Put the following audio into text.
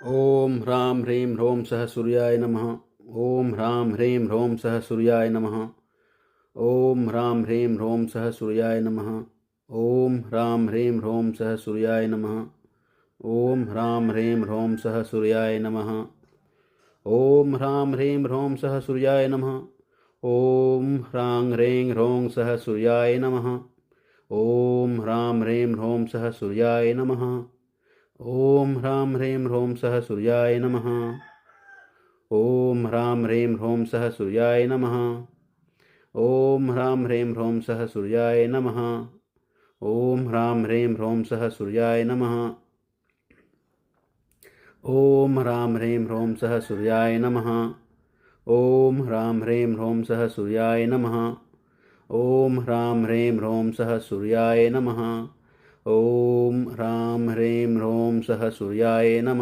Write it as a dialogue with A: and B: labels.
A: ॐ ह्रां ह्रीं ह्रौं सः सूर्याय नमः। ॐ ह्रां ह्रीं ह्रौं सः सूर्याय नमः। ॐ ह्रां ह्रीं ह्रौं सः सूर्याय नमः। ॐ ह्रां ह्रीं ह्रौं सः सूर्याय नमः। ॐ ह्रां ह्रीं ह्रौं सः सूर्याय नमः। ॐ ह्रां ह्रीं ह्रौं सः सूर्याय नमः। ॐ ह्रां ह्रीं ह्रौं सः सूर्याय नमः। ॐ ह्रां ह्रीं ह्रौं सः सूर्याय नमः। ॐ ह्रां ह्रीं ह्रौं सः सूर्याय नमः। ॐ ह्रां ह्रीं ह्रौं सः सूर्याय नमः। ॐ ह्रां ह्रीं ह्रौं सः सूर्याय नमः। ॐ ह्रां ह्रीं ह्रौं सः सूर्याय नमः। ॐ ह्रां ह्रीं ह्रौं सः सूर्याय नमः। ॐ ह्रां ह्रीं ह्रौं सः सूर्याय नमः। ॐ ह्रां ह्रीं ह्रौं सः सूर्याय नमः। ॐ ह्रां ह्रीं ह्रौं सः सूर्याय नमः।